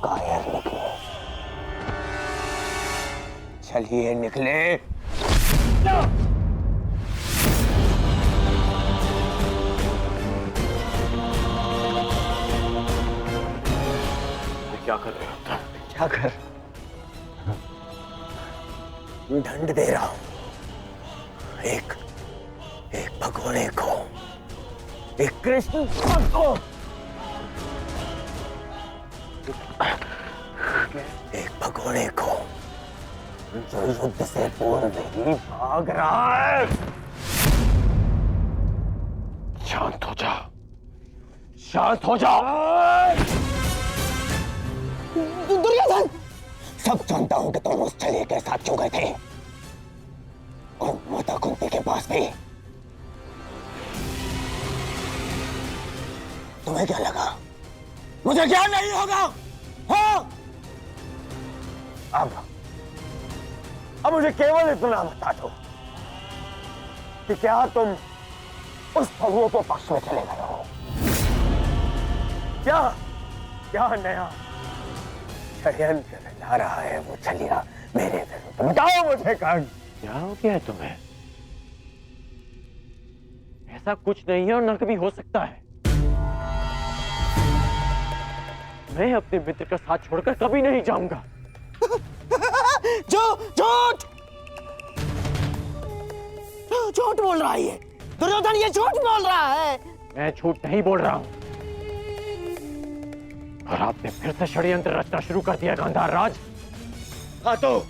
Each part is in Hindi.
कायर निकले। चलिए निकले। क्या कर रहे हो तुम? क्या कर? दंड दे रहा हूं। एक भगोड़े को, एक कृष्ण को, एक भगोड़े को जो युद्ध से पूर्व ही भाग रहा है। शांत हो जाओ, शांत हो जाओ। दुर्योधन, सब जानता हूं कि तुम उस छलिए के साथ क्यों गए थे, और माता कुंती के पास भी। तुम्हें क्या लगा मुझे क्या नहीं होगा? हाँ? अब मुझे केवल इतना बता दो कि क्या तुम उस छलिए के पक्ष में चले गए हो? क्या नया षड्यंत्र ला रहा है वो छलिया मेरे विरुद्ध? बताओ मुझे कर्ण। क्या हो गया है तुम्हें? ऐसा कुछ नहीं है और न कभी हो सकता है। मैं अपने मित्र का साथ छोड़कर कभी नहीं जाऊंगा। झूठ बोल रहा है ये दुर्योधन, ये झूठ बोल रहा है। मैं झूठ नहीं बोल रहा हूं, और आपने फिर से षड्यंत्र रचना शुरू कर दिया गांधार राज। हाँ तो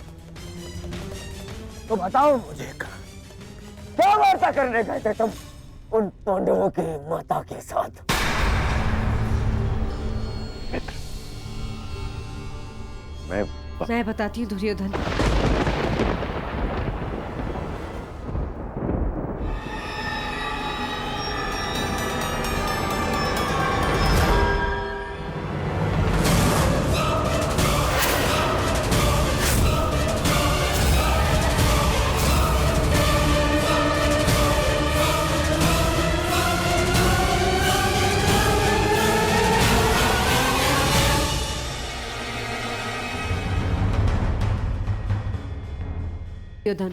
बताओ मुझे क्या वार्ता करने गए थे तुम उन पांडवों की माता के साथ? मित्र, मैं बताती हूँ दुर्योधन। दुर्योधन,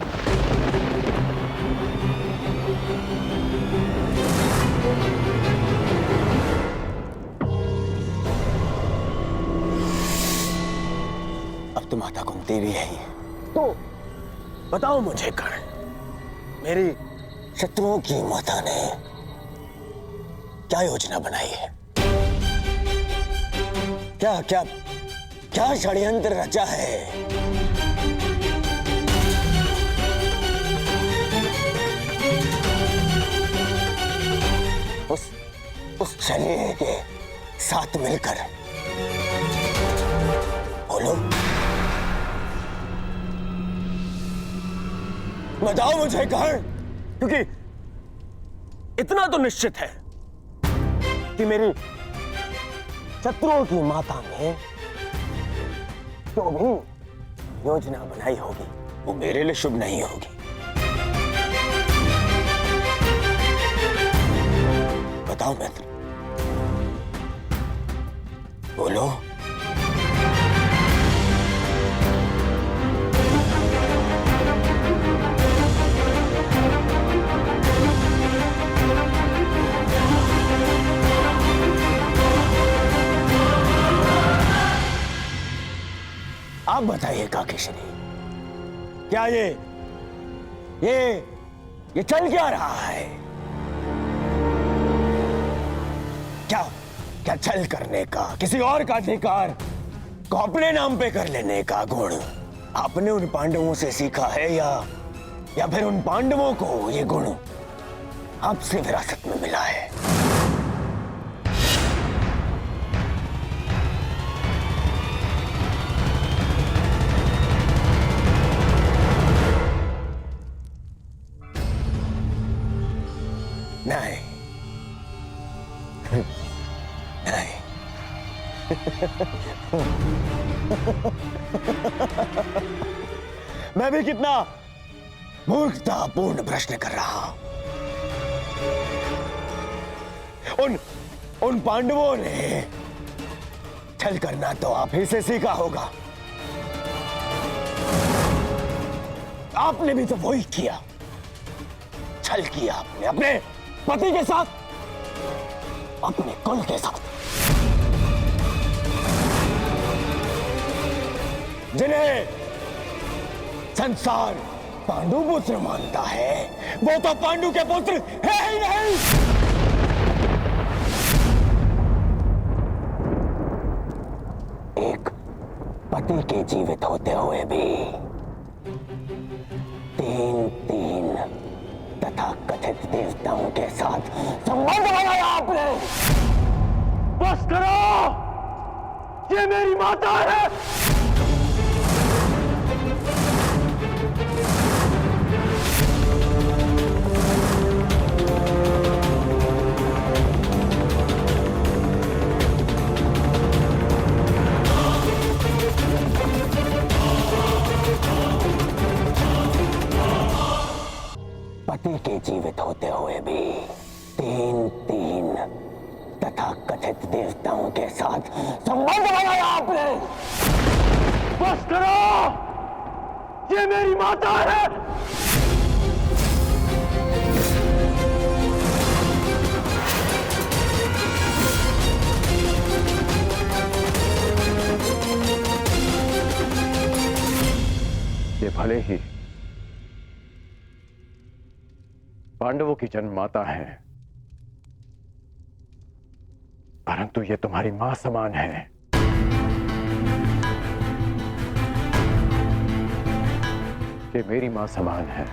अब तो माता कुंती भी है। तो बताओ मुझे कर्ण, मेरी शत्रुओं की माता ने क्या योजना बनाई है? क्या षड्यंत्र रचा है? उस छलिए के साथ मिलकर बोलो, बताओ मुझे कर्ण, क्योंकि इतना तो निश्चित है कि मेरी शत्रुओं की माता ने जो भी योजना बनाई होगी वो मेरे लिए शुभ नहीं होगी। बताओ मित्र, बोलो। आप बताइए काकेश्वरी, क्या ये चल क्या रहा है? क्या छल करने का, किसी और का अधिकार को अपने नाम पे कर लेने का गुण आपने उन पांडवों से सीखा है, या फिर उन पांडवों को ये गुण आपसे विरासत में मिला है? नहीं नहीं। मैं भी कितना मूर्खतापूर्ण प्रश्न कर रहा हूं। उन पांडवों ने छल करना तो आप ही से सीखा होगा। आपने भी तो वही किया, छल किया आपने अपने पति के साथ, अपने कुल के साथ। जिन्हें संसार पांडु पुत्र मानता है, वो तो पांडु के पुत्र है ही नहीं। एक पति के जीवित होते हुए भी तीन तथा कथित देवताओं के साथ संबंध बनाया आपने। बस करो, ये मेरी माता है। पति के जीवित होते हुए भी तीन तथा कथित देवताओं के साथ संबंध बनाया आपने। बस करो, ये मेरी माता है। ये भले ही पांडवों की जन्ममाता है, परंतु ये तुम्हारी मां समान है। ये मेरी मां समान है।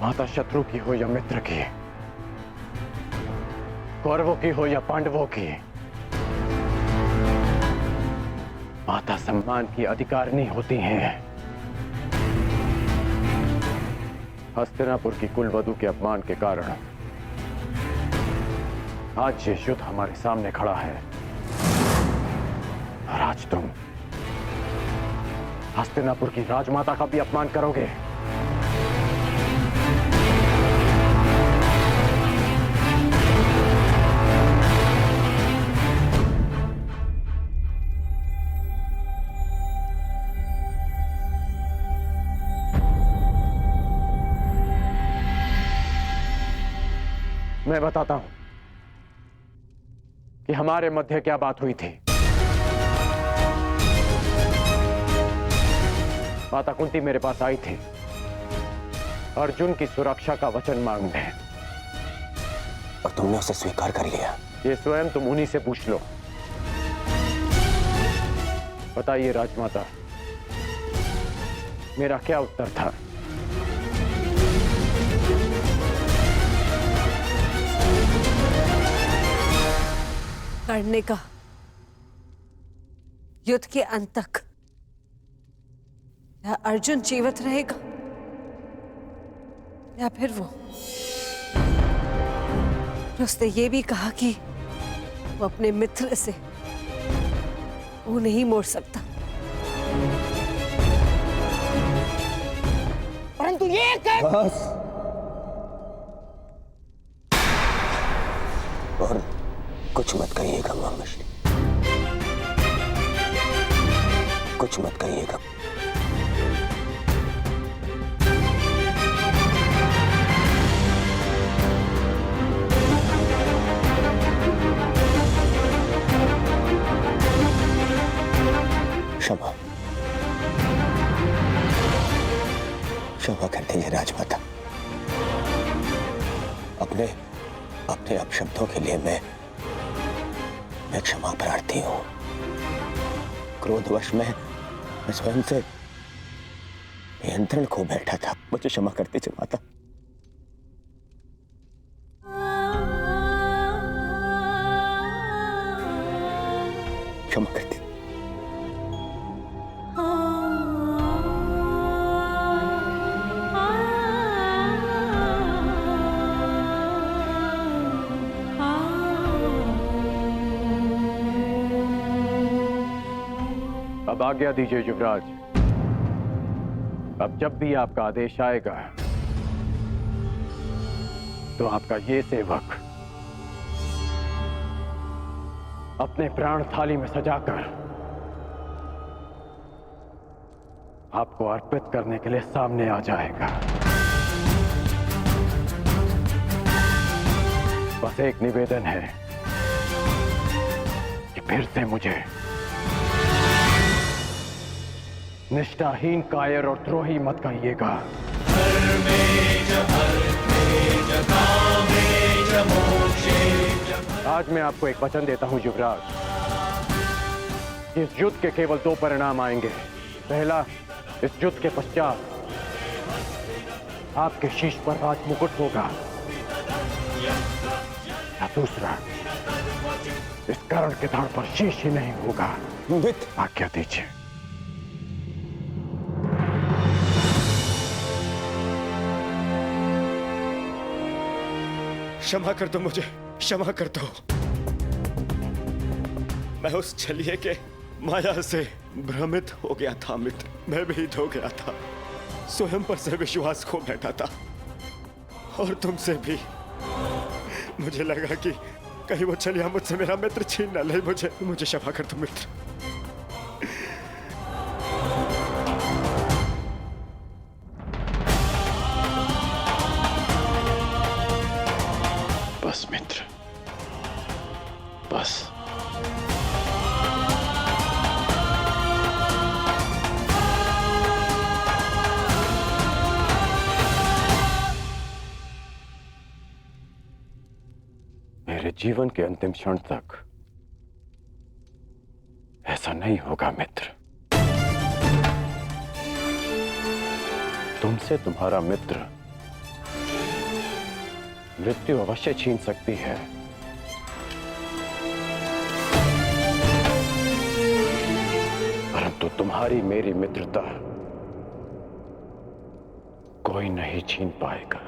माता शत्रु की हो या मित्र की, कौरवों की हो या पांडवों की, माता सम्मान की अधिकारिणी होती हैं। हस्तिनापुर की कुलवधू के अपमान के कारण आज ये युद्ध हमारे सामने खड़ा है, और आज तुम हस्तिनापुर की राजमाता का भी अपमान करोगे। मैं बताता हूं कि हमारे मध्य क्या बात हुई थी। माता कुंती मेरे पास आई थी अर्जुन की सुरक्षा का वचन मांगने, और तुमने उसे स्वीकार कर लिया। ये स्वयं तुम उन्हीं से पूछ लो। बताइए राजमाता, मेरा क्या उत्तर था? करने का युद्ध के अंत तक या अर्जुन जीवित रहेगा या फिर उसने ये भी कहा कि वो अपने मित्र से वो नहीं मोड़ सकता। परंतु ये बस, और कुछ मत कहिएगा मां मछली, कुछ मत कहिएगा। क्षमा, क्षमा कर दीजिए राजमाता। अपने अपशब्दों के लिए मैं क्षमा प्रार्थी हूं। क्रोधवश मैं स्वयं से नियंत्रण खो बैठा था। मुझे क्षमा कर दीजिए माता। क्षमा कर दीजिए। अब आज्ञा दीजिए युवराज, अब जब भी आपका आदेश आएगा तो आपका ये सेवक अपने प्राण थाली में सजाकर आपको अर्पित करने के लिए सामने आ जाएगा। बस एक निवेदन है कि फिर से मुझे निष्ठाहीन, कायर और द्रोही मत कहिएगा। आज मैं आपको एक वचन देता हूं युवराज। इस युद्ध के केवल दो परिणाम आएंगे। पहला, इस युद्ध के पश्चात आपके शीश पर राज मुकुट होगा, या दूसरा, इस कर्ण के धड़ पर शीश ही नहीं होगा। आज्ञा दीजिए। क्षमा कर दो मुझे, क्षमा कर दो। मैं उस छलिए के माया से भ्रमित हो गया था मित्र। मैं भीत हो गया था, स्वयं पर से विश्वास खो बैठा था, और तुमसे भी। मुझे लगा कि कहीं वो छलिया मुझसे मेरा मित्र छीन न ले। मुझे क्षमा कर दो मित्र। बस मित्र, बस। मेरे जीवन के अंतिम क्षण तक ऐसा नहीं होगा मित्र। तुमसे तुम्हारा मित्र मृत्यु अवश्य छीन सकती है, परंतु तुम्हारी मेरी मित्रता कोई नहीं छीन पाएगा।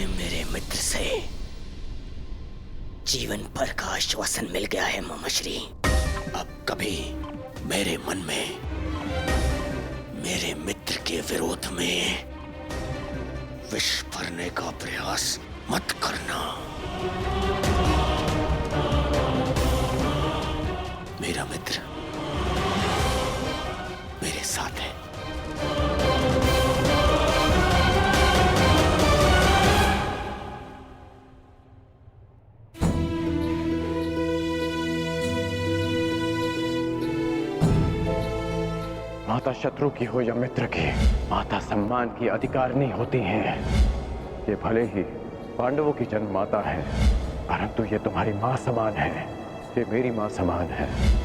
मेरे मित्र से जीवन भर का आश्वासन मिल गया है मामाश्री। अब कभी मेरे मन में मेरे मित्र के विरोध में विष भरने का प्रयास मत करना। मेरा मित्र मेरे साथ है। माता शत्रु की हो या मित्र की, माता सम्मान की अधिकारिणी होती हैं। ये भले ही पांडवों की जन्म माता है, परंतु ये तुम्हारी मां समान है। ये मेरी मां समान है।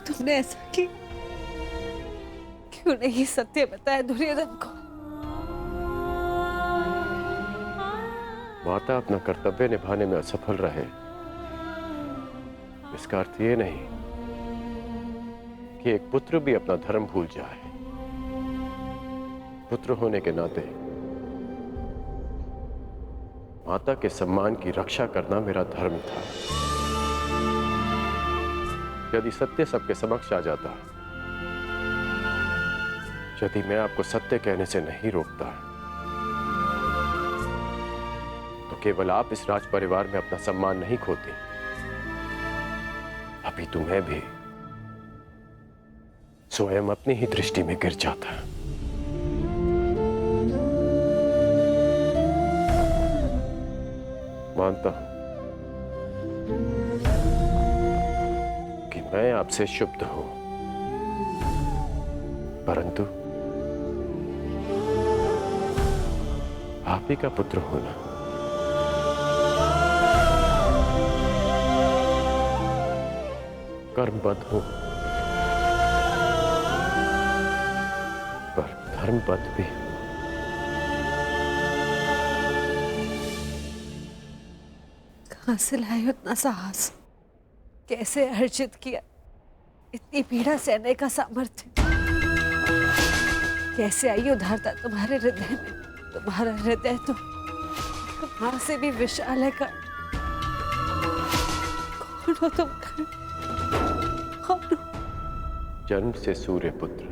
तुमने ऐसा क्यों नहीं सत्य बताया दुर्योधन को? माता अपना कर्तव्य निभाने में असफल रहे, इसका अर्थ ये नहीं कि एक पुत्र भी अपना धर्म भूल जाए। पुत्र होने के नाते माता के सम्मान की रक्षा करना मेरा धर्म था। यदि सत्य सबके समक्ष आ जाता, यदि मैं आपको सत्य कहने से नहीं रोकता, तो केवल आप इस राज परिवार में अपना सम्मान नहीं खोते, अभी तुम्हें भी स्वयं अपनी ही दृष्टि में गिर जाता है। मानता हूं कि मैं आपसे शुद्ध हूं, परंतु आप ही का पुत्र होना कर्मबद्ध हूं, पर धर्मबद्ध भी। कहां से लाए उतना साहस? कैसे अर्जित किया इतनी पीड़ा सहने का सामर्थ्य? कैसे आई उदारता तुम्हारे हृदय में? तुम्हारा हृदय तो मां से भी विशाल है। कौन हो तुम? कौन हो? जन्म से सूर्य पुत्र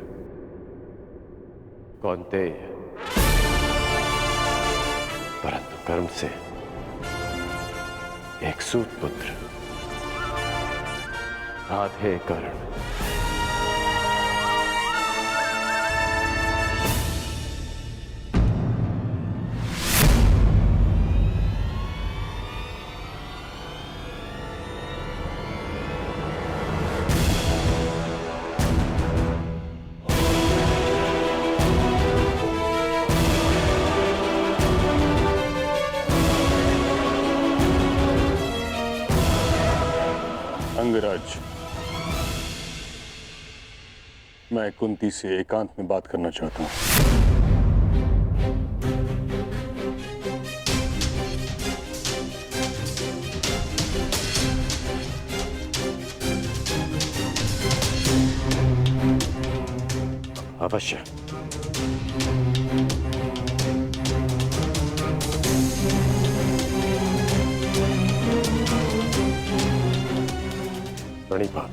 कौन्तेय, परंतु कर्म से एक सूत पुत्र राधे कर्ण। अंगराज, मैं कुंती से एकांत में बात करना चाहता हूं। अवश्य। बड़ी बात।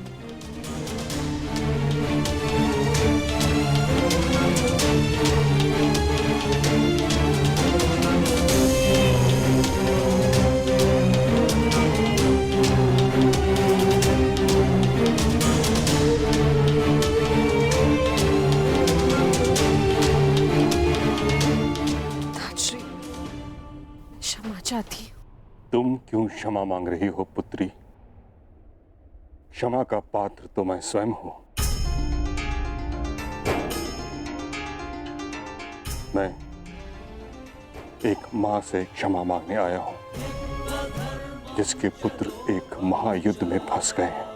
धात्री, क्षमा चाहती हूँ। तुम क्यों क्षमा मांग रही हो पुत्री? क्षमा का पात्र तो मैं स्वयं हूं। मैं एक मां से क्षमा मांगने आया हूं, जिसके पुत्र एक महायुद्ध में फंस गए हैं,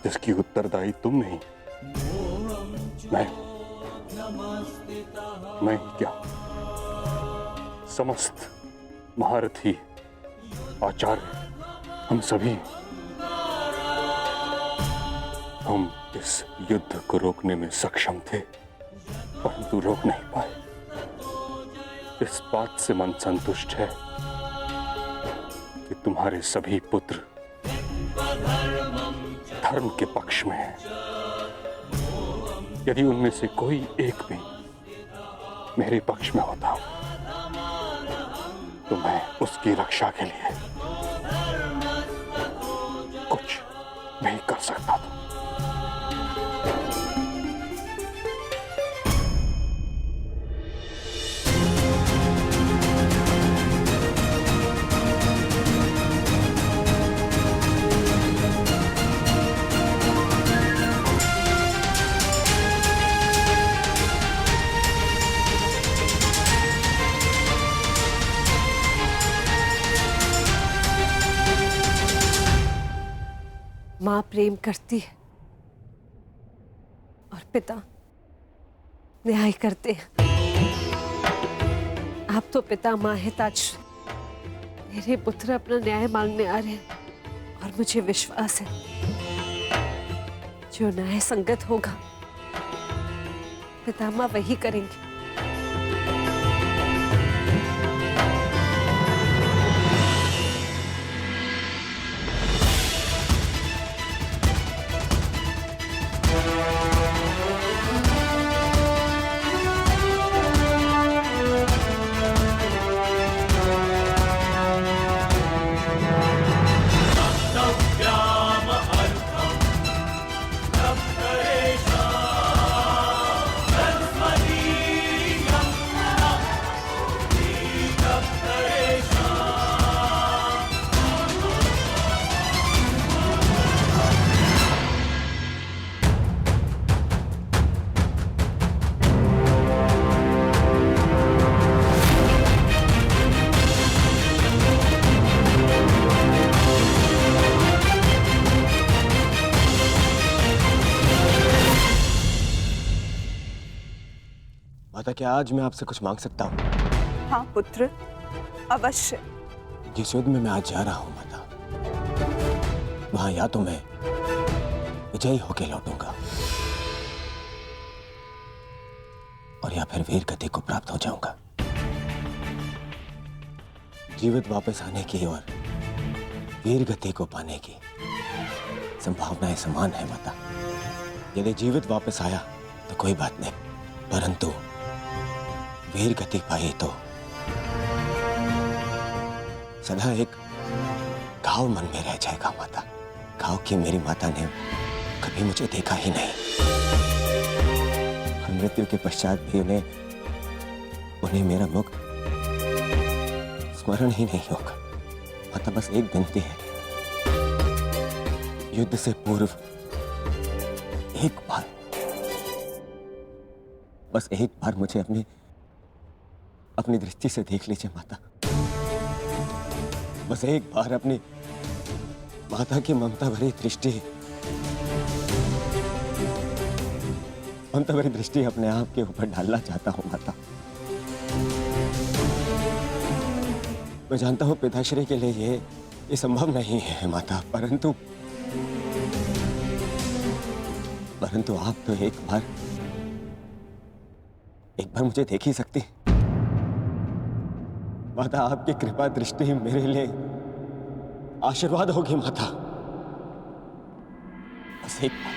जिसकी उत्तरदायी तुम नहीं, मैं ही क्या, समस्त महारथी आचार्य, हम सभी। हम इस युद्ध को रोकने में सक्षम थे, परंतु रोक नहीं पाए। इस बात से मन संतुष्ट है कि तुम्हारे सभी पुत्र धर्म के पक्ष में हैं। यदि उनमें से कोई एक भी मेरे पक्ष में होता तो मैं उसकी रक्षा के लिए कुछ नहीं कर सकता था। मां प्रेम करती है और पिता न्याय करते हैं। आप तो पिता मां हिताश्रय, मेरे पुत्र अपना न्याय मांगने आ रहे हैं और मुझे विश्वास है जो न्याय संगत होगा पितामह वही करेंगे। माता, क्या आज मैं आपसे कुछ मांग सकता हूँ? हाँ पुत्र, अवश्य। जिस युद्ध में मैं आज जा रहा हूँ माता, वहां या तो मैं विजयी होके लौटूंगा और या फिर वीर गति को प्राप्त हो जाऊंगा। जीवित वापस आने की और वीर गति को पाने की संभावनाएं समान है माता। यदि जीवित वापस आया तो कोई बात नहीं, परंतु वीर गति पाई तो सदा एक घाव मन में रह जाएगा माता। घाव की मेरी माता ने कभी मुझे देखा ही नहीं और मृत्यु के पश्चात भी उन्हें मेरा मुख स्मरण ही नहीं होगा। माता, बस एक विनती है, युद्ध से पूर्व एक बार, बस एक बार मुझे अपनी दृष्टि से देख लीजिए माता। बस एक बार अपनी माता की ममता भरी दृष्टि अपने आप के ऊपर डालना चाहता हूं माता। मैं जानता हूं पिताश्री के लिए ये संभव नहीं है माता, परंतु आप तो एक बार मुझे देख ही सकती माता। आपकी कृपा दृष्टि मेरे लिए आशीर्वाद होगी माता। बस एक बार।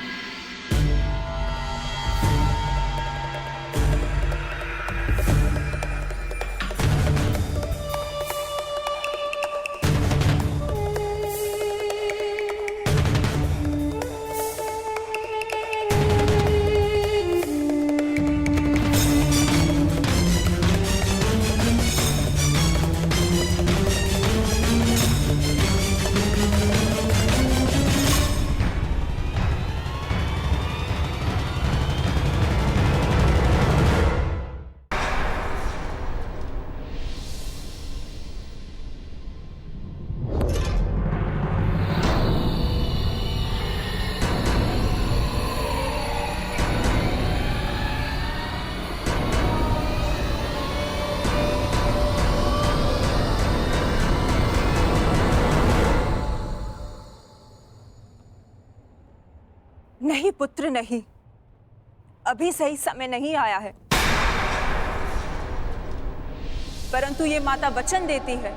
नहीं पुत्र नहीं, अभी सही समय नहीं आया है। परंतु ये माता वचन देती है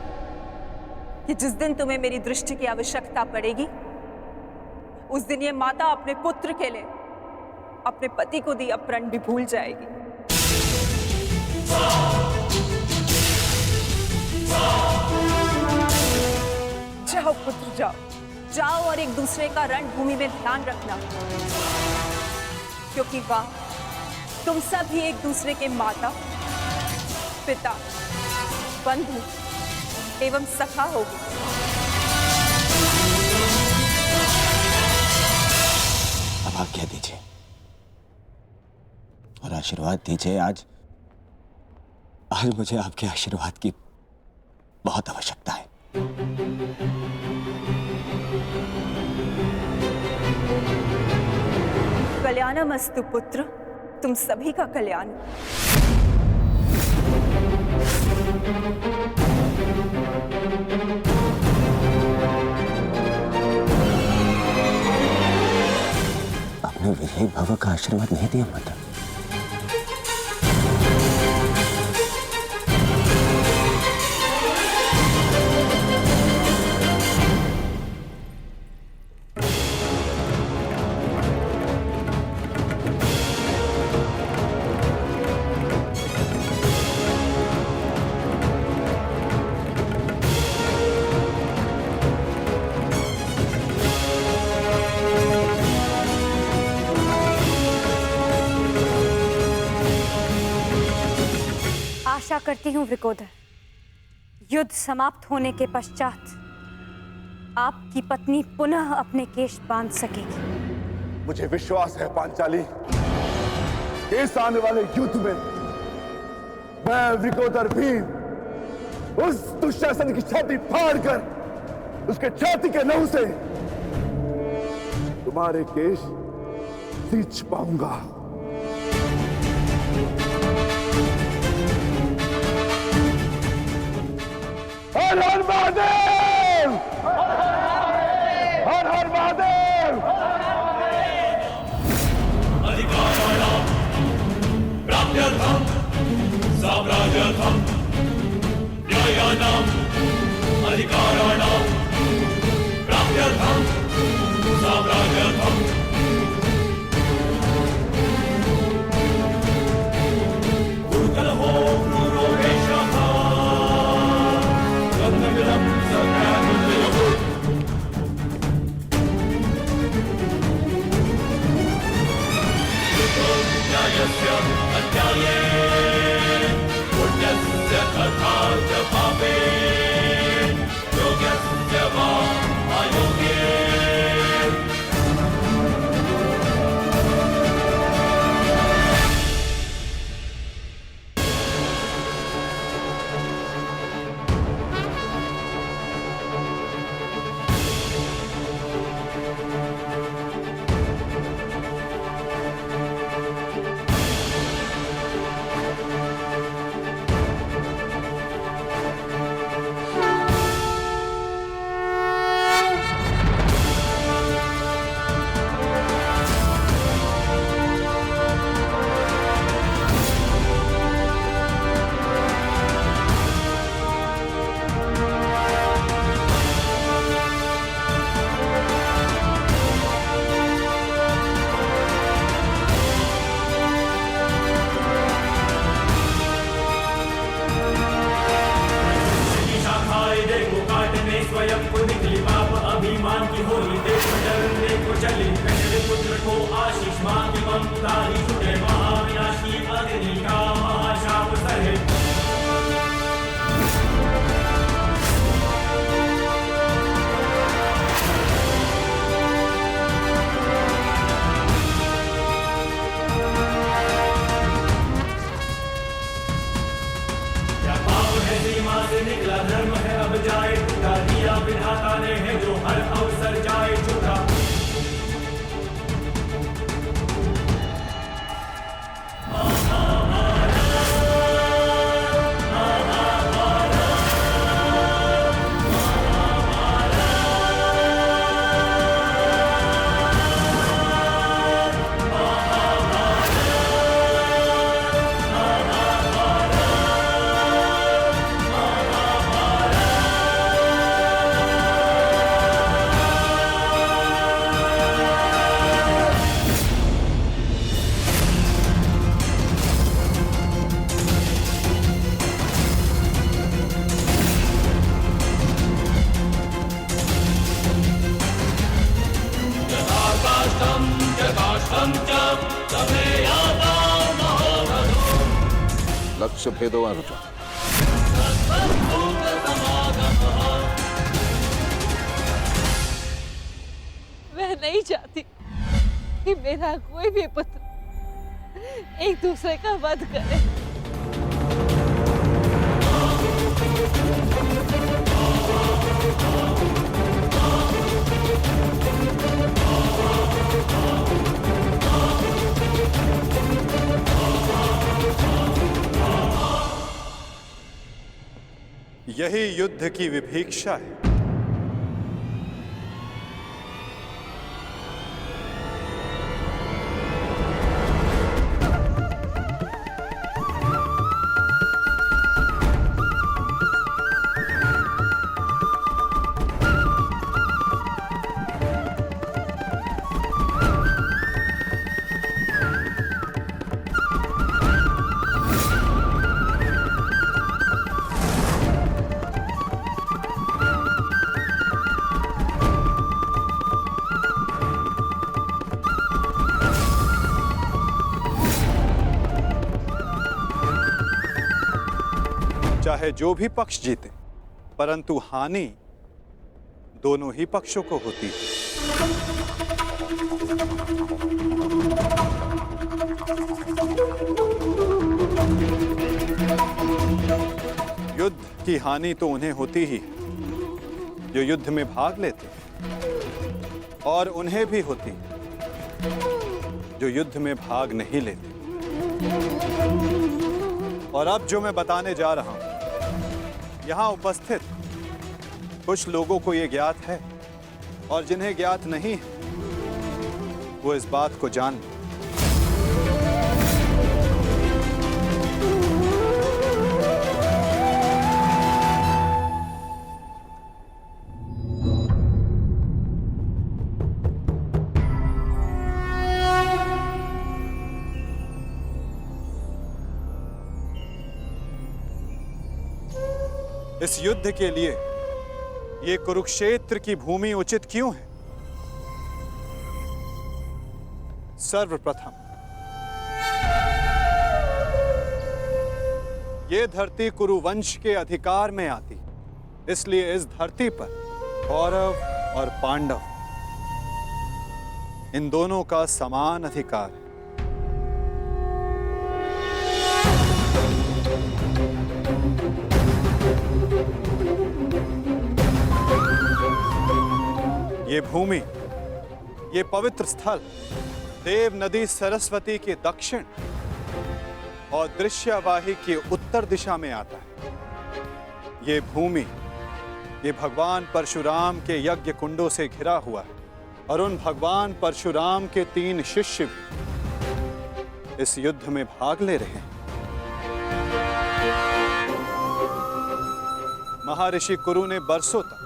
कि जिस दिन तुम्हें मेरी दृष्टि की आवश्यकता पड़ेगी, उस दिन ये माता अपने पुत्र के लिए अपने पति को दिया प्रण भी भूल जाएगी। जाओ पुत्र जाओ, जाओ और एक दूसरे का रणभूमि में ध्यान रखना, क्योंकि वहां तुम सब ही एक दूसरे के माता, पिता, बंधु एवं सखा होगी। अब आज्ञा दीजिए और आशीर्वाद दीजिए। आज मुझे आपके आशीर्वाद की बहुत आवश्यकता है। कल्याणमस्तु पुत्र, तुम सभी का कल्याण। आपने विजयी भव का आशीर्वाद नहीं दिया माता। आशा करती हूँ वृकोदर, युद्ध समाप्त होने के पश्चात आपकी पत्नी पुनः अपने केश बांध सकेगी। मुझे विश्वास है पांचाली, इस आने वाले युद्ध में मैं वृकोदर भीम उस दुशासन की छाती फाड़कर उसके छाती के नहु से तुम्हारे केश सींच पाऊंगा। हर हर महादेव! हर हर महादेव! अधिकाराणां प्राप्त्यर्थं साम्राज्यार्थं न्यायानां अधिकाराणां प्राप्त्यर्थं साम्राज्यार्थं गुरुकलहो क्रूरो वेषः गन्धमिदं सत्यानुजयः न्यायस्य अन्याये पुण्यस्य तथा च पापे योग्यस्य वा अयोग्ये स्वयं को निकली पाप अभिमान की होली देश डरने को चली पहले पुत्र को आशीष मां की ममता ही छुटे महाविनाशी अग्नि का महाशाप सहे निकला धर्म है अब जाए टूटा दिया विधाता ने है जो हर अवसर जाए छूटा लक्ष्य भेदवान होता मैं नहीं चाहती कि मेरा कोई भी पुत्र एक दूसरे का वध करे। यही युद्ध की विभीषा है। चाहे जो भी पक्ष जीते, परंतु हानि दोनों ही पक्षों को होती है। युद्ध की हानि तो उन्हें होती ही है जो युद्ध में भाग लेते हैं, और उन्हें भी होती जो युद्ध में भाग नहीं लेते। और अब जो मैं बताने जा रहा हूं, यहां उपस्थित कुछ लोगों को यह ज्ञात है और जिन्हें ज्ञात नहीं है वो इस बात को जान लें। इस युद्ध के लिए ये कुरुक्षेत्र की भूमि उचित क्यों है? सर्वप्रथम ये धरती कुरुवंश के अधिकार में आती, इसलिए इस धरती पर कौरव और पांडव इन दोनों का समान अधिकार है। ये भूमि, ये पवित्र स्थल देव नदी सरस्वती के दक्षिण और दृश्यवाही के उत्तर दिशा में आता है। ये भूमि, ये भगवान परशुराम के यज्ञ कुंडों से घिरा हुआ है और उन भगवान परशुराम के 3 शिष्य भी इस युद्ध में भाग ले रहे हैं। महर्षि कुरु ने बरसों तक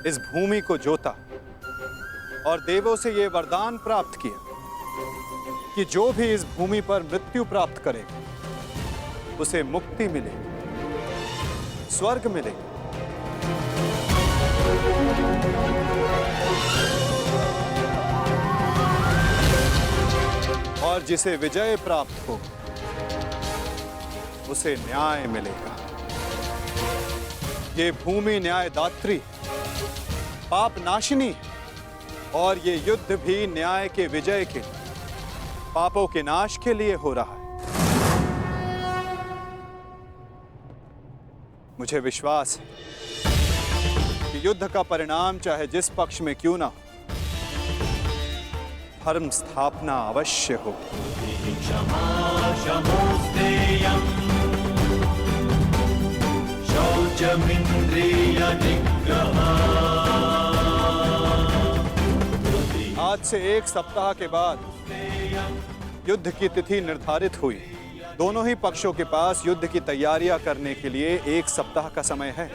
इस भूमि को जोता और देवों से यह वरदान प्राप्त किया कि जो भी इस भूमि पर मृत्यु प्राप्त करेगा उसे मुक्ति मिलेगी, स्वर्ग मिलेगा। और जिसे विजय प्राप्त हो उसे न्याय मिलेगा। ये भूमि न्यायदात्री, पाप नाशिनी है और ये युद्ध भी न्याय के विजय के, पापों के नाश के लिए हो रहा है। मुझे विश्वास है कि युद्ध का परिणाम चाहे जिस पक्ष में क्यों ना हो, धर्म स्थापना अवश्य हो। आज से 1 सप्ताह के बाद युद्ध की तिथि निर्धारित हुई। दोनों ही पक्षों के पास युद्ध की तैयारियां करने के लिए 1 सप्ताह का समय है।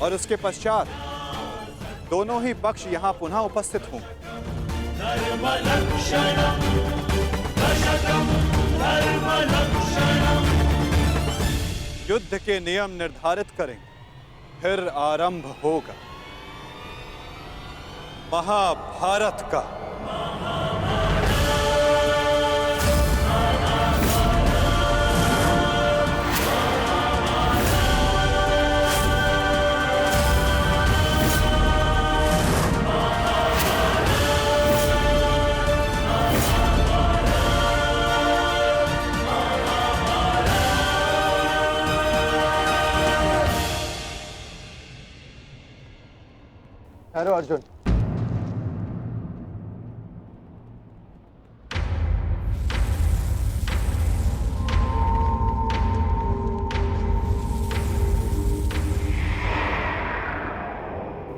और उसके पश्चात दोनों ही पक्ष यहां पुनः उपस्थित होंगे। युद्ध के नियम निर्धारित करें, फिर आरंभ होगा महाभारत का। हेलो अर्जुन,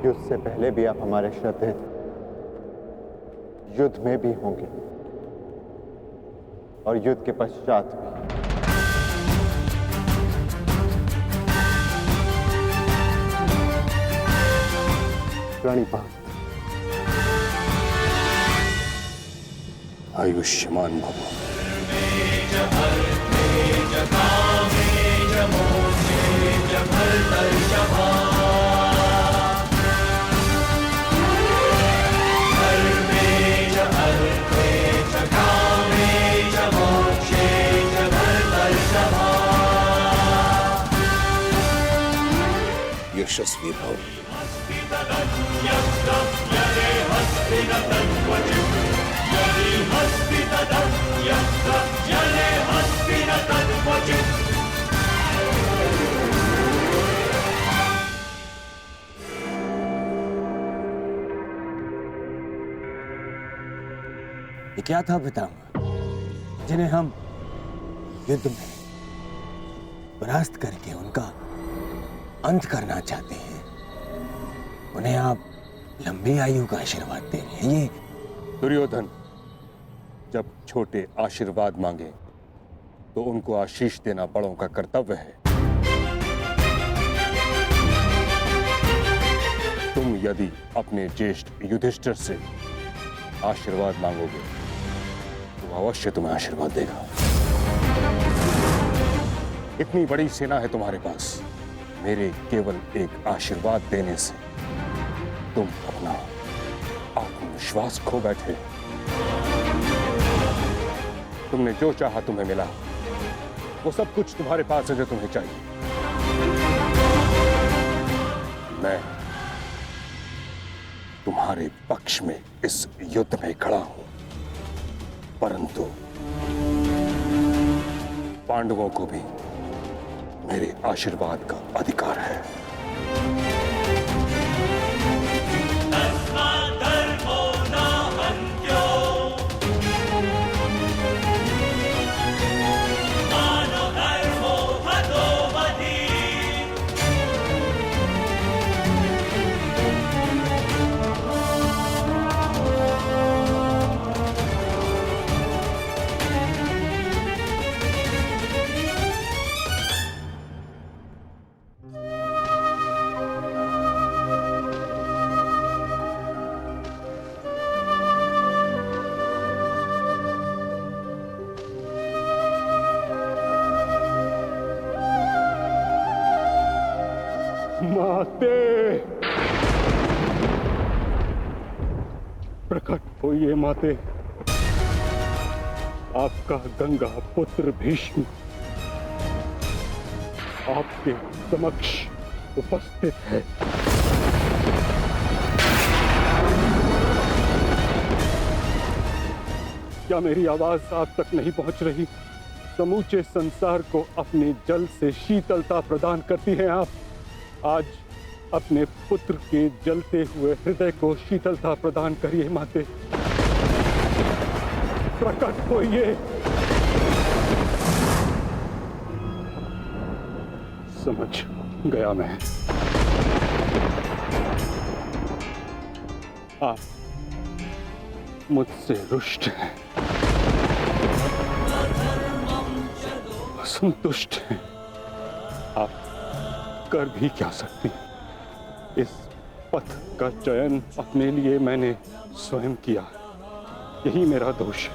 युद्ध से पहले भी आप हमारे श्रद्धेय थे, युद्ध में भी होंगे और युद्ध के पश्चात भी। आयुष्मान भव। यशस्वी भव। ये क्या था पितामह? जिन्हें हम युद्ध में परास्त करके उनका अंत करना चाहते हैं, उन्हें आप लंबी आयु का आशीर्वाद दे रहे हैं। ये दुर्योधन जब छोटे आशीर्वाद मांगे तो उनको आशीष देना बड़ों का कर्तव्य है। तुम यदि अपने ज्येष्ठ युधिष्ठिर से आशीर्वाद मांगोगे तो अवश्य तुम्हें आशीर्वाद देगा। इतनी बड़ी सेना है तुम्हारे पास, मेरे केवल एक आशीर्वाद देने से तुम अपना आत्मविश्वास खो बैठे। तुमने जो चाहा तुम्हें मिला, वो सब कुछ तुम्हारे पास है जो तुम्हें चाहिए। मैं तुम्हारे पक्ष में इस युद्ध में खड़ा हूं, परंतु पांडवों को भी मेरे आशीर्वाद का अधिकार है। माते, प्रकट होइए माते। आपका गंगा पुत्र भीष्म आपके समक्ष उपस्थित है। क्या मेरी आवाज आप तक नहीं पहुंच रही? समूचे संसार को अपने जल से शीतलता प्रदान करती हैं आप। आज अपने पुत्र के जलते हुए हृदय को शीतलता प्रदान करिए माते। प्रकट होइए। समझ गया मैं। आप मुझसे रुष्ट हैं, असंतुष्ट हैं। आप कर भी क्या सकती हैं? इस पथ का चयन अपने लिए मैंने स्वयं किया। यही मेरा दोष है।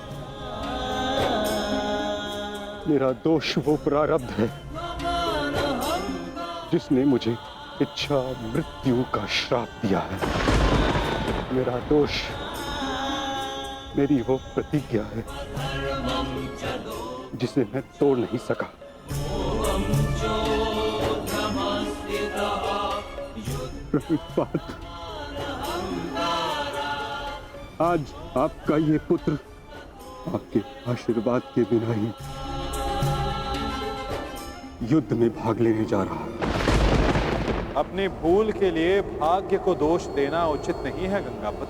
मेरा दोष वो प्रारब्ध है जिसने मुझे इच्छा मृत्यु का श्राप दिया है। मेरा दोष मेरी वो प्रतिज्ञा है जिसे मैं तोड़ नहीं सका। आज आपका ये पुत्र आपके आशीर्वाद के बिना ही युद्ध में भाग लेने जा रहा है। अपनी भूल के लिए भाग्य को दोष देना उचित नहीं है गंगापत।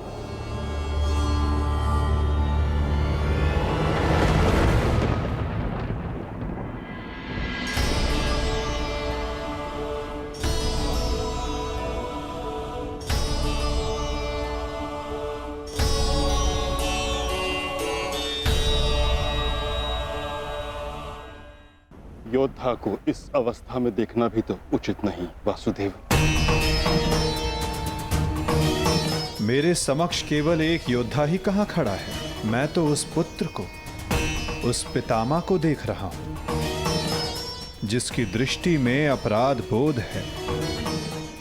योद्धा को इस अवस्था में देखना भी तो उचित नहीं वासुदेव। मेरे समक्ष केवल एक योद्धा ही कहां खड़ा है? मैं तो उस पुत्र को, उस पितामह को देख रहा हूं जिसकी दृष्टि में अपराध बोध है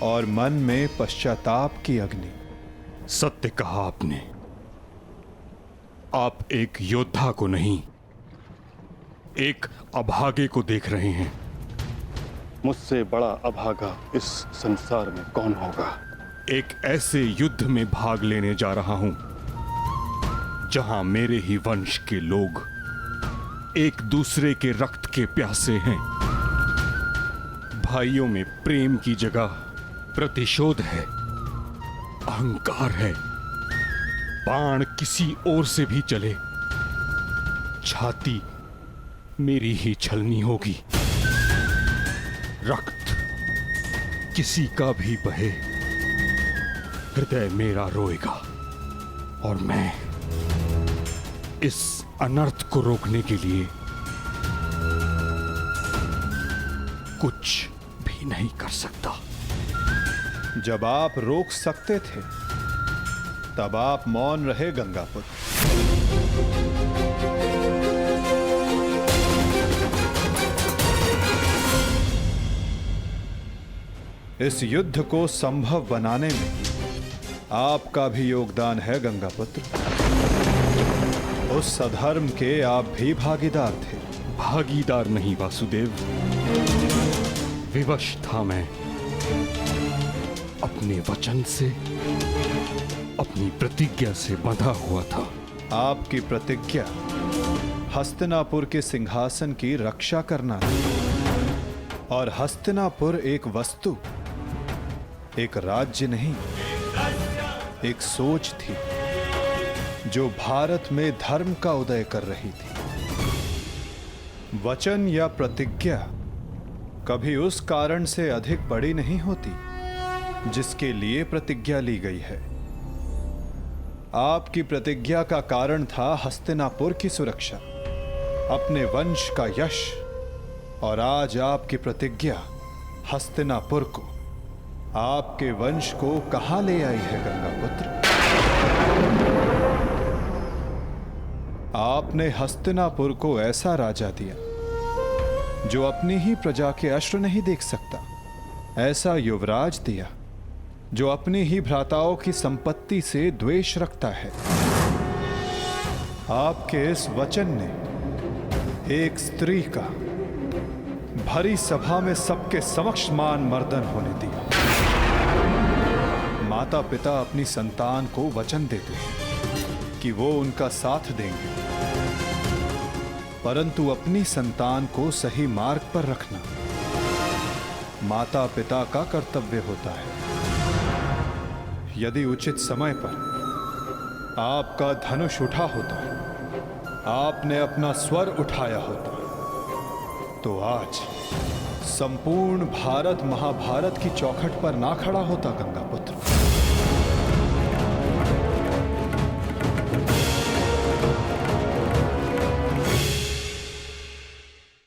और मन में पश्चाताप की अग्नि। सत्य कहा आपने। आप एक योद्धा को नहीं, एक अभागे को देख रहे हैं। मुझसे बड़ा अभागा इस संसार में कौन होगा? एक ऐसे युद्ध में भाग लेने जा रहा हूं जहां मेरे ही वंश के लोग एक दूसरे के रक्त के प्यासे हैं। भाइयों में प्रेम की जगह प्रतिशोध है, अहंकार है। बाण किसी ओर से भी चले, छाती मेरी ही छलनी होगी। रक्त किसी का भी बहे, हृदय मेरा रोएगा और मैं इस अनर्थ को रोकने के लिए कुछ भी नहीं कर सकता। जब आप रोक सकते थे तब आप मौन रहे गंगापुत्र। इस युद्ध को संभव बनाने में आपका भी योगदान है गंगापुत्र। उस अधर्म के आप भी भागीदार थे। भागीदार नहीं वासुदेव, विवश था मैं अपने वचन से, अपनी प्रतिज्ञा से बंधा हुआ था। आपकी प्रतिज्ञा हस्तिनापुर के सिंहासन की रक्षा करना थी। और हस्तिनापुर एक वस्तु, एक राज्य नहीं, एक सोच थी जो भारत में धर्म का उदय कर रही थी। वचन या प्रतिज्ञा कभी उस कारण से अधिक बड़ी नहीं होती जिसके लिए प्रतिज्ञा ली गई है। आपकी प्रतिज्ञा का कारण था हस्तिनापुर की सुरक्षा, अपने वंश का यश, और आज आपकी प्रतिज्ञा हस्तिनापुर को, आपके वंश को कहां ले आई है गंगापुत्र? आपने हस्तिनापुर को ऐसा राजा दिया जो अपनी ही प्रजा के अश्रु नहीं देख सकता, ऐसा युवराज दिया जो अपनी ही भ्राताओं की संपत्ति से द्वेष रखता है। आपके इस वचन ने एक स्त्री का भरी सभा में सबके समक्ष मान मर्दन होने दिया। माता पिता अपनी संतान को वचन देते हैं कि वो उनका साथ देंगे, परंतु अपनी संतान को सही मार्ग पर रखना माता पिता का कर्तव्य होता है। यदि उचित समय पर आपका धनुष उठा होता, आपने अपना स्वर उठाया होता, तो आज संपूर्ण भारत महाभारत की चौखट पर ना खड़ा होता गंगापुत्र।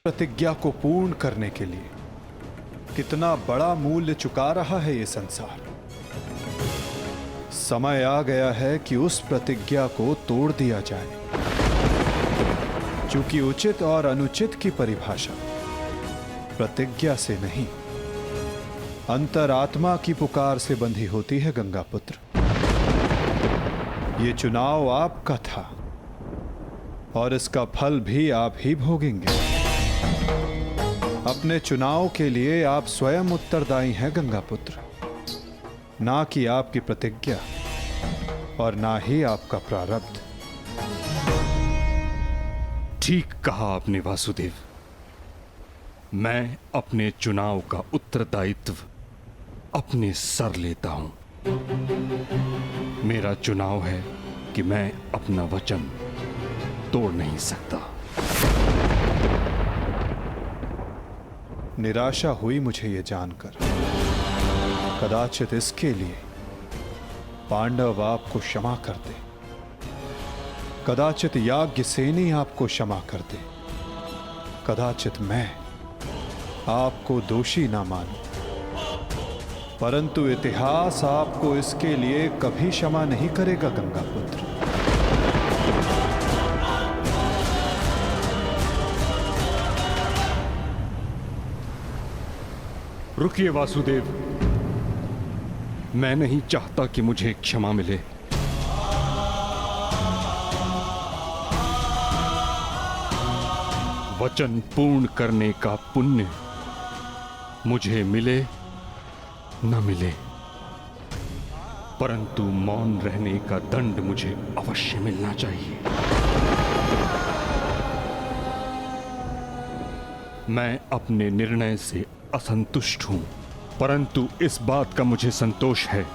प्रतिज्ञा को पूर्ण करने के लिए कितना बड़ा मूल्य चुका रहा है ये संसार। समय आ गया है कि उस प्रतिज्ञा को तोड़ दिया जाए, क्योंकि उचित और अनुचित की परिभाषा प्रतिज्ञा से नहीं, अंतरात्मा की पुकार से बंधी होती है गंगापुत्र। ये चुनाव आपका था और इसका फल भी आप ही भोगेंगे। अपने चुनाव के लिए आप स्वयं उत्तरदायी हैं गंगापुत्र, ना कि आपकी प्रतिज्ञा और ना ही आपका प्रारब्ध। ठीक कहा आपने वासुदेव। मैं अपने चुनाव का उत्तरदायित्व अपने सर लेता हूं। मेरा चुनाव है कि मैं अपना वचन तोड़ नहीं सकता। निराशा हुई मुझे ये जानकर। कदाचित इसके लिए पांडव आपको क्षमा कर दे, कदाचित याज्ञसेनी आपको क्षमा कर दे, कदाचित मैं आपको दोषी ना मानूं, परंतु इतिहास आपको इसके लिए कभी क्षमा नहीं करेगा गंगापुत्र। रुकिए वासुदेव, मैं नहीं चाहता कि मुझे क्षमा मिले। वचन पूर्ण करने का पुण्य मुझे मिले न मिले, परंतु मौन रहने का दंड मुझे अवश्य मिलना चाहिए। मैं अपने निर्णय से असंतुष्ट हूं, परंतु इस बात का मुझे संतोष है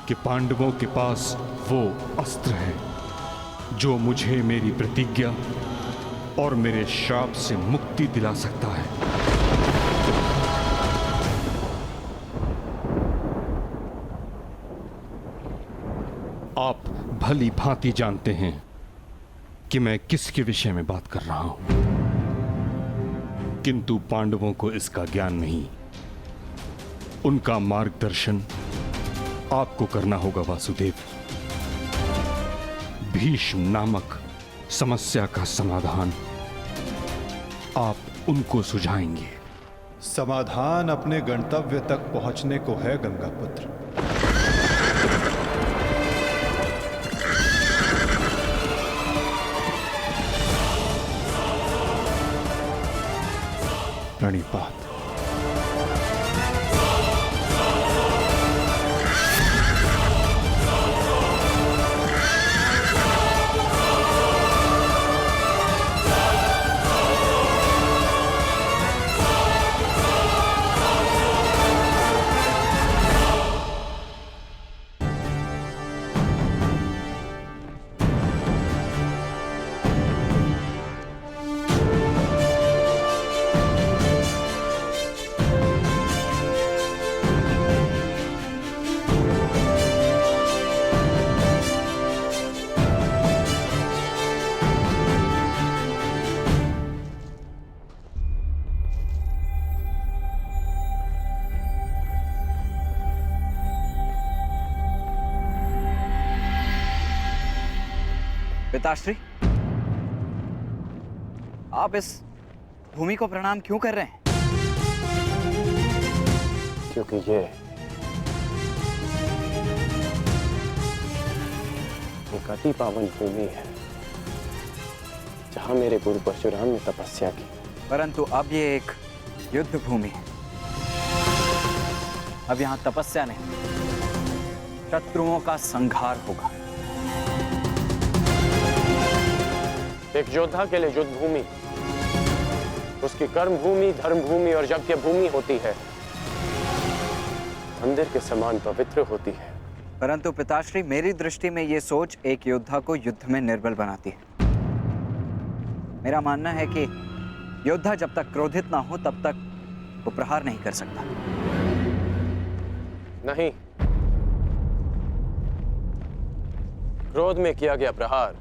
कि पांडवों के पास वो अस्त्र है जो मुझे मेरी प्रतिज्ञा और मेरे श्राप से मुक्ति दिला सकता है। आप भली भांति जानते हैं कि मैं किसके विषय में बात कर रहा हूं, किंतु पांडवों को इसका ज्ञान नहीं। उनका मार्गदर्शन आपको करना होगा वासुदेव। भीष्म नामक समस्या का समाधान आप उनको सुझाएंगे। समाधान अपने गंतव्य तक पहुंचने को है गंगापुत्र। प्रणिपात। पिताश्री, आप इस भूमि को प्रणाम क्यों कर रहे हैं? क्योंकि ये एक अति पावन भूमि है जहां मेरे गुरु परशुराम ने तपस्या की। परंतु अब ये एक युद्ध भूमि है। अब यहां तपस्या नहीं, शत्रुओं का संहार होगा। एक योद्धा के लिए युद्ध भूमि उसकी कर्म भूमि, धर्म भूमि और यज्ञ भूमि होती है। मंदिर के समान पवित्र होती है। परंतु पिताश्री, मेरी दृष्टि में ये सोच एक योद्धा को युद्ध में निर्बल बनाती है। मेरा मानना है कि योद्धा जब तक क्रोधित ना हो तब तक वो प्रहार नहीं कर सकता। नहीं, क्रोध में किया गया प्रहार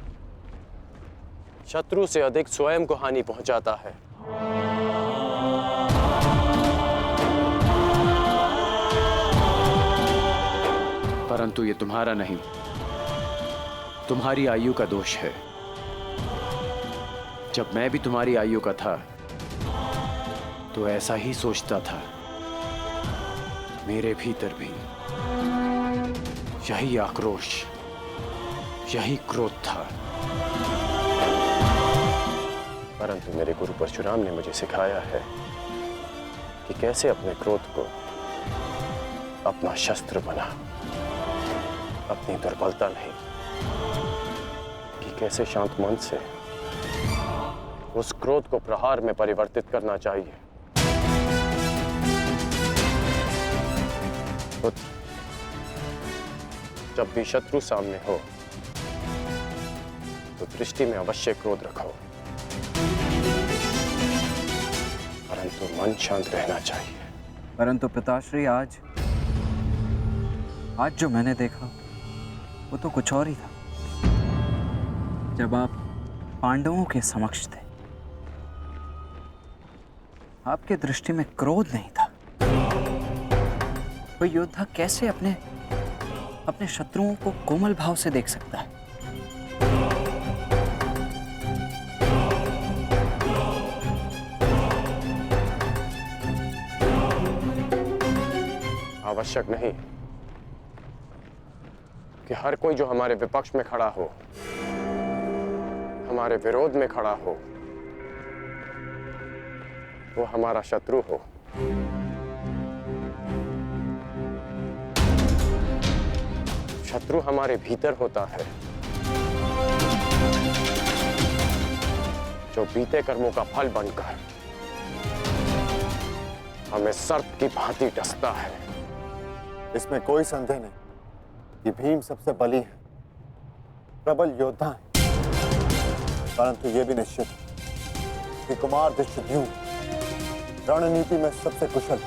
शत्रु से अधिक स्वयं को हानि पहुंचाता है। परंतु ये तुम्हारा नहीं, तुम्हारी आयु का दोष है। जब मैं भी तुम्हारी आयु का था तो ऐसा ही सोचता था। मेरे भीतर भी यही आक्रोश, यही क्रोध था। परंतु मेरे गुरु परशुराम ने मुझे सिखाया है कि कैसे अपने क्रोध को अपना शस्त्र बना, अपनी दुर्बलता नहीं, कि कैसे शांत मन से उस क्रोध को प्रहार में परिवर्तित करना चाहिए। पुत्र, जब भी शत्रु सामने हो तो दृष्टि में अवश्य क्रोध रखो, परंतु मन शांत रहना चाहिए। परंतु पिताश्री, आज जो मैंने देखा वो तो कुछ और ही था। जब आप पांडवों के समक्ष थे, आपके दृष्टि में क्रोध नहीं था। कोई योद्धा कैसे अपने शत्रुओं को कोमल भाव से देख सकता है? आवश्यक नहीं कि हर कोई जो हमारे विपक्ष में खड़ा हो, हमारे विरोध में खड़ा हो, वो हमारा शत्रु हो। शत्रु हमारे भीतर होता है, जो बीते कर्मों का फल बनकर हमें सर्प की भांति डसता है। इसमें कोई संदेह नहीं कि भीम सबसे बली है, प्रबल योद्धा है। परंतु यह भी निश्चित है कि कुमार धृष्टद्युम्न रणनीति में सबसे कुशल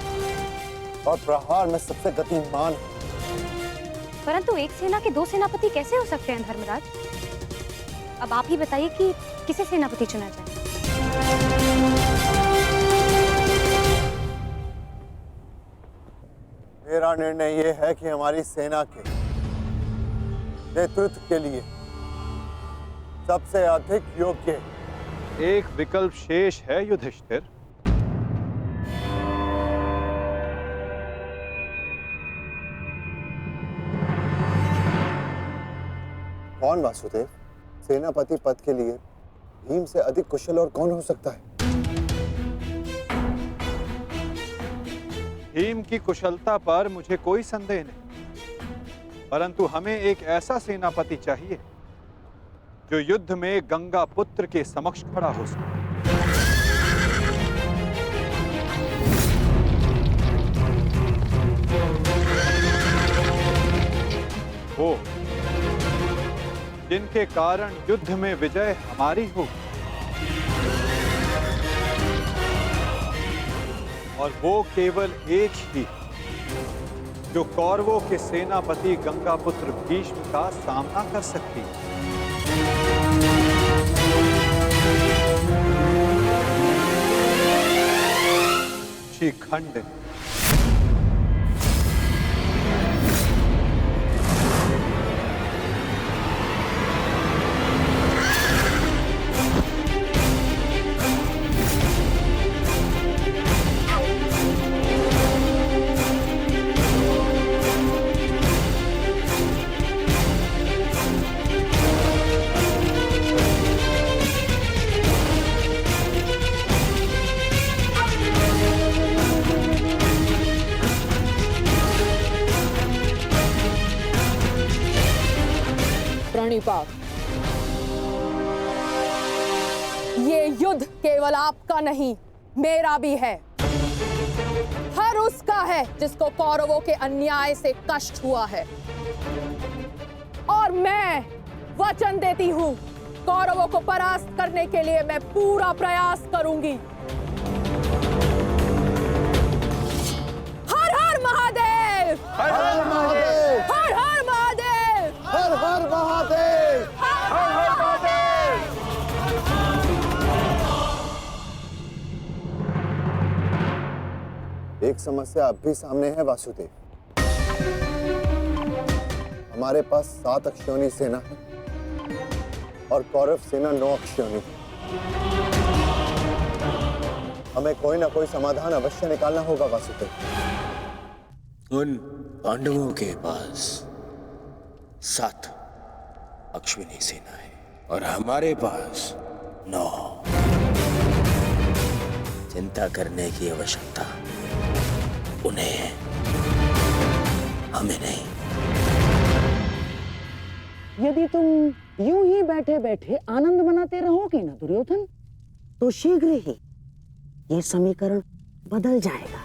और प्रहार में सबसे गतिमान है। परंतु एक सेना के 2 सेनापति कैसे हो सकते हैं धर्मराज? अब आप ही बताइए कि किसे सेनापति चुना जाए। मेरा निर्णय यह है कि हमारी सेना के नेतृत्व के लिए सबसे अधिक योग्य एक विकल्प शेष है युधिष्ठिर। कौन वासुदेव? सेनापति पद के लिए भीम से अधिक कुशल और कौन हो सकता है? भीम की कुशलता पर मुझे कोई संदेह नहीं, परंतु हमें एक ऐसा सेनापति चाहिए जो युद्ध में गंगा पुत्र के समक्ष खड़ा हो सके। वो जिनके कारण युद्ध में विजय हमारी हो, और वो केवल एक ही जो कौरवों के सेनापति गंगापुत्र भीष्म का सामना कर सकती है। शिखंड। प्रणिपात, ये युद्ध केवल आपका नहीं, मेरा भी है। हर उसका है जिसको कौरवों के अन्याय से कष्ट हुआ है। और मैं वचन देती हूं, कौरवों को परास्त करने के लिए मैं पूरा प्रयास करूंगी। हर हर महादेव! हर हर महादेव! हर हर महादेव! हर हर महादेव! हर हर महादेव! एक समस्या अब भी सामने है वासुदेव। हमारे पास 7 अक्षौणी सेना है और कौरव सेना 9 अक्षौणी। हमें कोई ना कोई समाधान अवश्य निकालना होगा वासुदेव। उन पांडवों के पास 7 अश्विनी सेना है और हमारे पास 9। चिंता करने की आवश्यकता उन्हें है, हमें नहीं। यदि तुम यूं ही बैठे बैठे आनंद मनाते रहोगे ना दुर्योधन, तो शीघ्र ही ये समीकरण बदल जाएगा।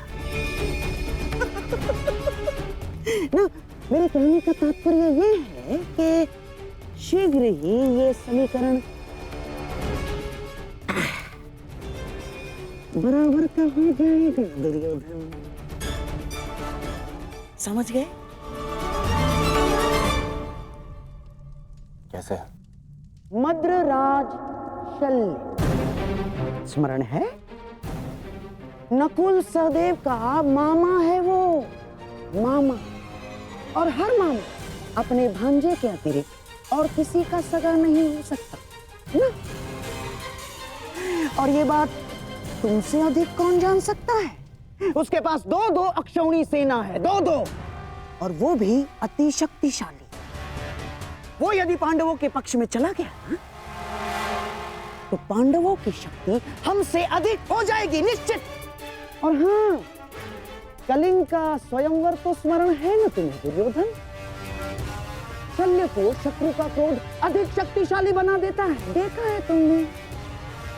ना, मेरे कहने का तात्पर्य ये है कि शीघ्र ही ये समीकरण बराबर का हो जाएगा दुर्योधन। समझ गए? कैसे? मद्रराज शल्य स्मरण है? नकुल सहदेव का मामा है वो, मामा। और हर मामा अपने भांजे के अतिरिक्त और किसी का सगा नहीं हो सकता ना? और ये बात तुमसे अधिक कौन जान सकता है? उसके पास 2-2 अक्षौणी सेना है, 2-2, और वो भी अति शक्तिशाली। वो यदि पांडवों के पक्ष में चला गया तो पांडवों की शक्ति हमसे अधिक हो जाएगी निश्चित। और हाँ, कलिंग का स्वयंवर तो स्मरण है ना तुम्हें दुर्योधन? शल्य को शत्रु का क्रोध अधिक शक्तिशाली बना देता है, देखा है तुमने?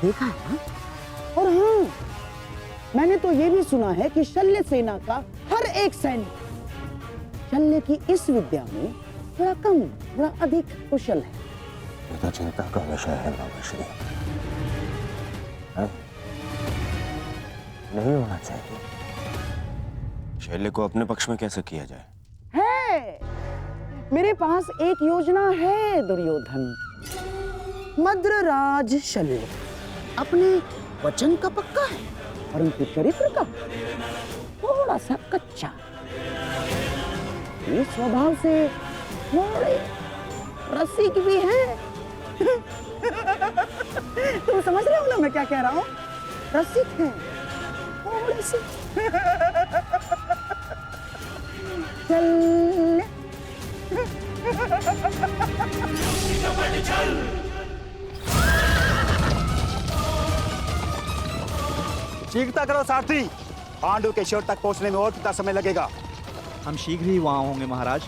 देखा है ना? और हाँ, मैंने तो ये भी सुना है कि शल्य सेना का हर एक सैनिक शल्य की इस विद्या में थोड़ा कम, थोड़ा अधिक कुशल है। ये तो चिंता का विषय है मामाश्री। नहीं होना चाहिए। शैल्य को अपने पक्ष में कैसे किया जाए? है, मेरे पास एक योजना है दुर्योधन। मद्रराज शल्य अपने वचन का पक्का है, परंतु चरित्र का थोड़ा सा कच्चा। ये स्वभाव से थोड़े रसिक भी है। तुम समझ रहे हो ना मैं क्या कह रहा हूँ? रसिक है थोड़े से। चल शीघ्रता करो सारथी, पांडु के शिविर तक पहुंचने में और कितना समय लगेगा? हम शीघ्र ही वहां होंगे महाराज।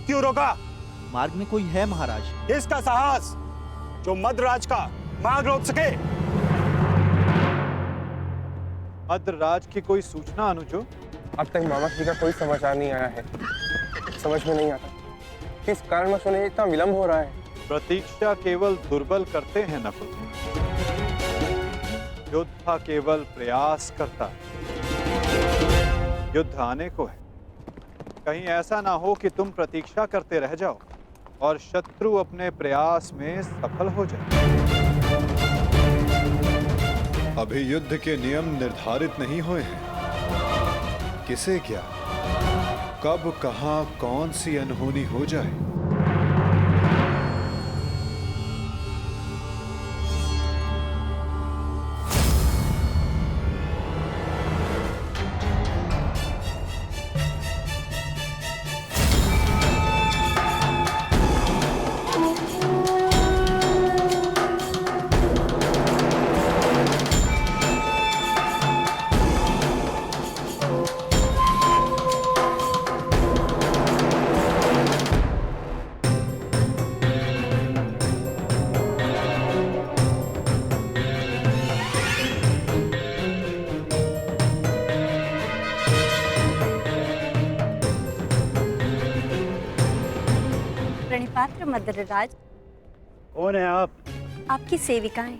क्यों रोका? मार्ग में कोई है महाराज। किसका साहस जो मद्रराज का मार्ग रोक सके? मद्रराज की कोई सूचना अनुजो? अब तक मामाश्री का कोई समाचार नहीं आया है। समझ में नहीं आता किस कारणवश उन्हें इतना विलंब हो रहा है। प्रतीक्षा केवल दुर्बल करते हैं नकुल। योद्धा केवल प्रयास करता है। युद्ध आने को है। कहीं ऐसा ना हो कि तुम प्रतीक्षा करते रह जाओ और शत्रु अपने प्रयास में सफल हो जाए। अभी युद्ध के नियम निर्धारित नहीं हुए हैं। किसे क्या, कब, कहां, कौन सी अनहोनी हो जाए। प्रणिपात्र मद्रराज। कौन है आप? आपकी सेविकाएं।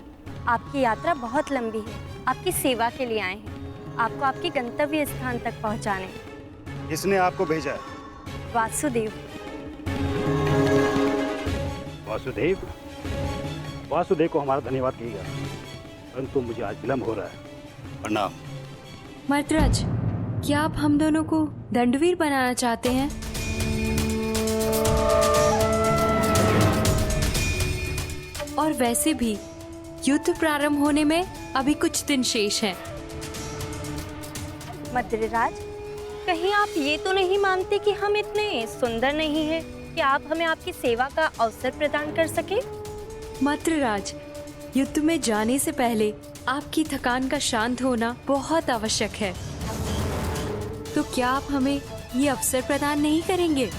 आपकी यात्रा बहुत लंबी है, आपकी सेवा के लिए आए हैं, आपको आपके गंतव्य स्थान तक पहुंचाने। किसने आपको भेजा है? वासुदेव। वासुदेव? वासुदेव को हमारा धन्यवाद कहिएगा, परंतु मुझे आज विलंब हो रहा है। प्रणाम। मद्रराज, क्या आप हम दोनों को दंडवीर बनाना चाहते हैं? और वैसे भी युद्ध प्रारंभ होने में अभी कुछ दिन शेष हैं। मद्रराज, कहीं आप ये तो नहीं मानते कि हम इतने सुंदर नहीं हैं कि आप हमें आपकी सेवा का अवसर प्रदान कर सके? मद्रराज, युद्ध में जाने से पहले आपकी थकान का शांत होना बहुत आवश्यक है। तो क्या आप हमें ये अवसर प्रदान नहीं करेंगे?